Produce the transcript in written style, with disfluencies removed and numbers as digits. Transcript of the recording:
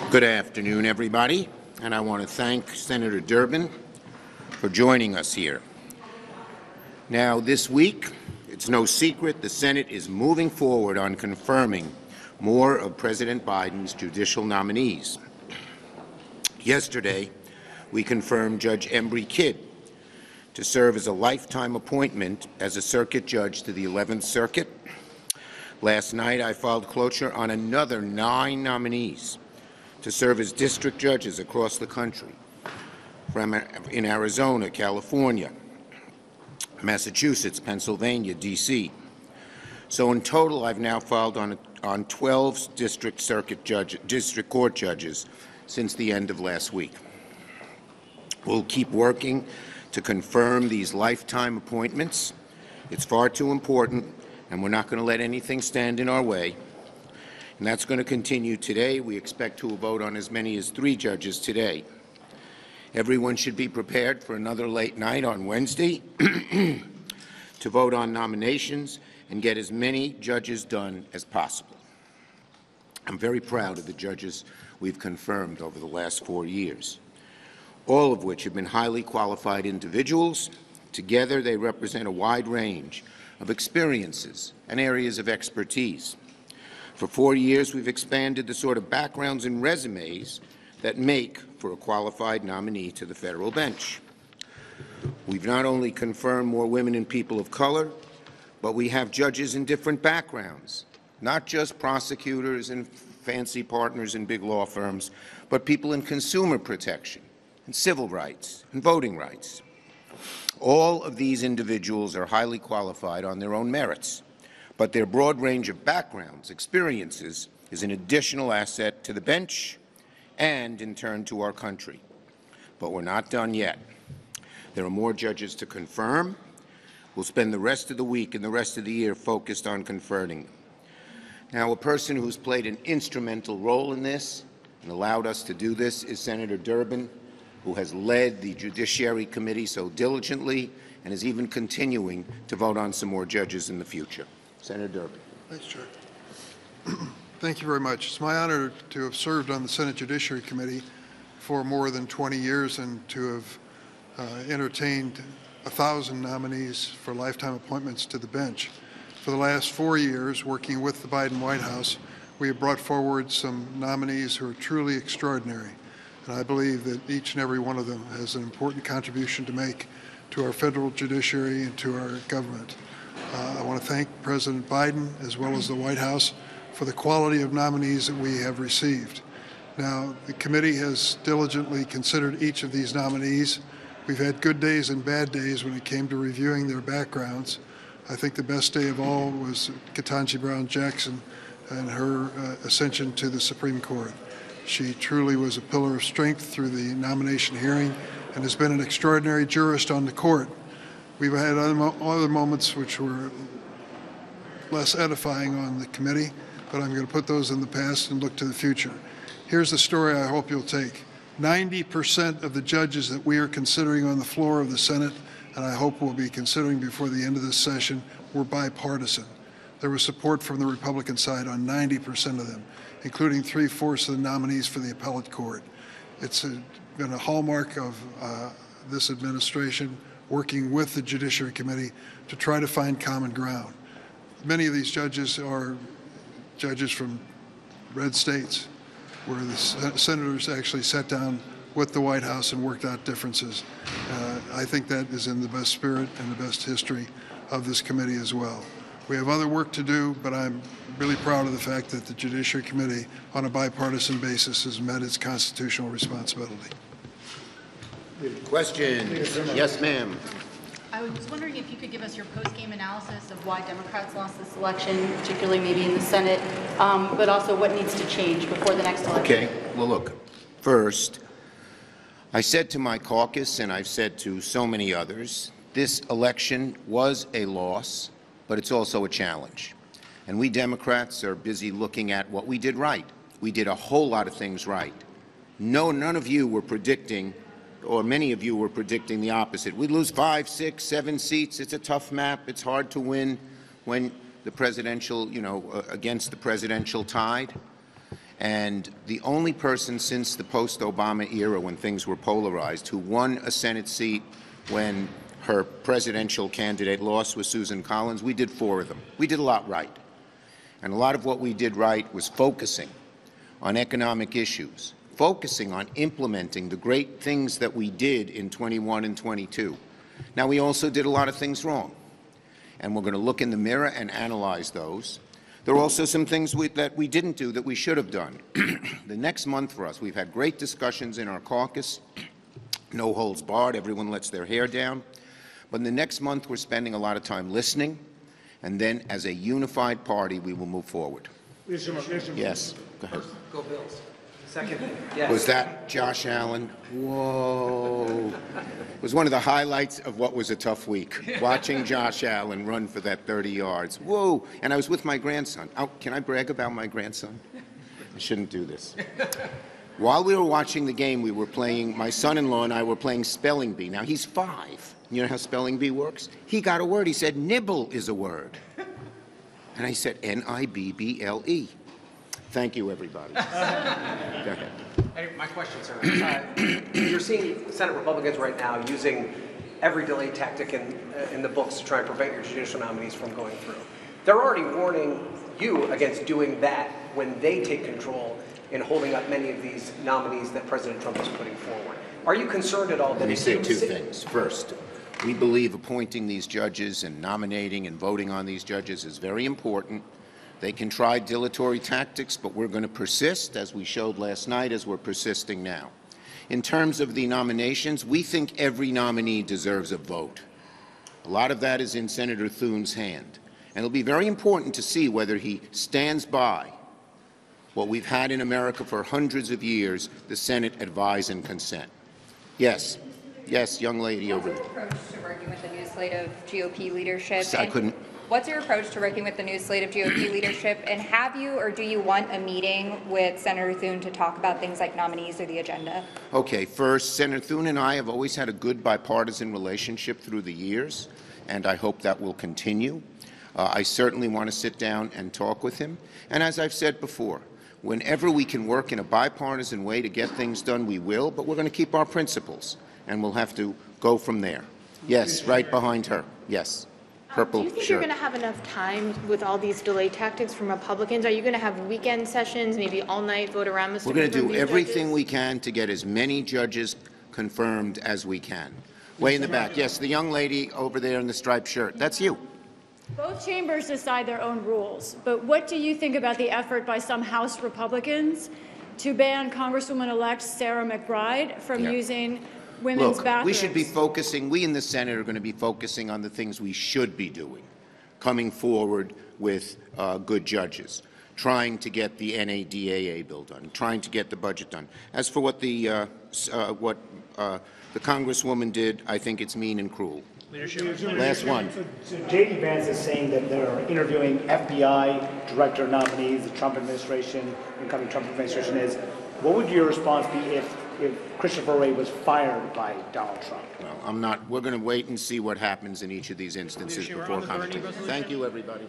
Good afternoon, everybody, and I want to thank Senator Durbin for joining us here. Now, this week, it's no secret the Senate is moving forward on confirming more of President Biden's judicial nominees. Yesterday, we confirmed Judge Embry Kidd to serve as a lifetime appointment as a circuit judge to the 11th Circuit. Last night, I filed cloture on another 9 nominees to serve as district judges across the country, in Arizona, California, Massachusetts, Pennsylvania, D.C. So in total, I've now filed on 12 district court judges since the end of last week. We'll keep working to confirm these lifetime appointments. It's far too important, and we're not going to let anything stand in our way. And that's going to continue today. We expect to vote on as many as 3 judges today. Everyone should be prepared for another late night on Wednesday to vote on nominations and get as many judges done as possible. I'm very proud of the judges we've confirmed over the last 4 years, all of which have been highly qualified individuals. Together, they represent a wide range of experiences and areas of expertise. For 4 years, we've expanded the sort of backgrounds and resumes that make for a qualified nominee to the federal bench. We've not only confirmed more women and people of color, but we have judges in different backgrounds, not just prosecutors and fancy partners in big law firms, but people in consumer protection and civil rights and voting rights. All of these individuals are highly qualified on their own merits, but their broad range of backgrounds, experiences, is an additional asset to the bench and, in turn, to our country. But we're not done yet. There are more judges to confirm. We'll spend the rest of the week and the rest of the year focused on confirming them. Now, a person who's played an instrumental role in this and allowed us to do this is Senator Durbin, who has led the Judiciary Committee so diligently and is even continuing to vote on some more judges in the future. Senator Durbin. Thanks, Chair. Thank you very much. It's my honor to have served on the Senate Judiciary Committee for more than 20 years and to have entertained 1,000 nominees for lifetime appointments to the bench. For the last 4 years, working with the Biden White House, we have brought forward some nominees who are truly extraordinary. And I believe that each and every one of them has an important contribution to make to our federal judiciary and to our government. I want to thank President Biden as well as the White House for the quality of nominees that we have received. Now, the committee has diligently considered each of these nominees. We've had good days and bad days when it came to reviewing their backgrounds. I think the best day of all was Ketanji Brown Jackson and her ascension to the Supreme Court. She truly was a pillar of strength through the nomination hearing and has been an extraordinary jurist on the court. We've had other moments which were less edifying on the committee, but I'm going to put those in the past and look to the future. Here's the story I hope you'll take. 90% of the judges that we are considering on the floor of the Senate, and I hope we'll be considering before the end of this session, were bipartisan. There was support from the Republican side on 90% of them, including 3/4 of the nominees for the appellate court. It's been a hallmark of this administration working with the Judiciary Committee to try to find common ground. Many of these judges are judges from red states, where the senators actually sat down with the White House and worked out differences. I think that is in the best spirit and the best history of this committee as well. We have other work to do, but I'm really proud of the fact that the Judiciary Committee, on a bipartisan basis, has met its constitutional responsibility. Questions? Yes, ma'am. I was wondering if you could give us your post-game analysis of why Democrats lost this election, particularly maybe in the Senate, but also what needs to change before the next election. Okay. Well, look, first, I said to my caucus, and I've said to so many others, this election was a loss, but it's also a challenge. And we Democrats are busy looking at what we did right. We did a whole lot of things right. None of you were predicting, or many of you were predicting the opposite. We'd lose 5, 6, 7 seats. It's a tough map. It's hard to win when the presidential, against the presidential tide. And the only person since the post-Obama era, when things were polarized, who won a Senate seat when her presidential candidate lost was Susan Collins. We did 4 of them. We did a lot right. And a lot of what we did right was focusing on economic issues, focusing on implementing the great things that we did in 21 and 22. Now, we also did a lot of things wrong, and we're going to look in the mirror and analyze those. There are also some things that we didn't do that we should have done. The next month for us, we've had great discussions in our caucus, no holds barred, everyone lets their hair down. But in the next month, we're spending a lot of time listening, and then as a unified party, we will move forward. Yes, go ahead. Go Bills. Second, yes. Was that Josh Allen? Whoa. It was one of the highlights of what was a tough week, watching Josh Allen run for that 30 yards. Whoa. And I was with my grandson. Oh, can I brag about my grandson? I shouldn't do this. While we were watching the game, we were playing, my son-in-law and I were playing spelling bee. Now, he's 5. You know how spelling bee works? He got a word. He said, nibble is a word. And I said, N-I-B-B-L-E. Thank you, everybody. Go ahead. Hey, my question, sir. You're seeing Senate Republicans right now using every delay tactic in the books to try and prevent your judicial nominees from going through. They're already warning you against doing that when they take control in holding up many of these nominees that President Trump is putting forward. Are you concerned at all that Let me say 2 things. First, we believe appointing these judges and nominating and voting on these judges is very important. They can try dilatory tactics, but we're going to persist, as we showed last night, as we're persisting now. In terms of the nominations, we think every nominee deserves a vote. A lot of that is in Senator Thune's hand. And it'll be very important to see whether he stands by what we've had in America for hundreds of years, the Senate advise and consent. Yes. Yes, young lady over there. What's your approach to working with the new slate of GOP leadership? I couldn't. What's your approach to working with the new slate of GOP leadership? And have you or do you want a meeting with Senator Thune to talk about things like nominees or the agenda? Okay, first, Senator Thune and I have always had a good bipartisan relationship through the years, and I hope that will continue. I certainly want to sit down and talk with him. And as I've said before, whenever we can work in a bipartisan way to get things done, we will, but we're going to keep our principles, and we'll have to go from there. Yes, right behind her. Yes. Purple do you think shirt. you're going to have enough time with all these delay tactics from Republicans? Are you going to have weekend sessions, maybe all-night vote-around? We're going to do everything we can to get as many judges confirmed as we can. Way in the back. Yes, the young lady over there in the striped shirt. That's you. Both chambers decide their own rules, but what do you think about the effort by some House Republicans to ban Congresswoman-elect Sarah McBride from using women's bathrooms? We should be focusing, we in the Senate are going to be focusing on the things we should be doing, coming forward with good judges, trying to get the NADAA bill done, trying to get the budget done. As for what the Congresswoman did, I think it's mean and cruel. Last one. So J.D. Vance is saying that they're interviewing FBI director nominees, the Trump administration, incoming Trump administration is. What would your response be if Christopher Wray was fired by Donald Trump? Well, we're going to wait and see what happens in each of these instances before commenting. Thank you, everybody.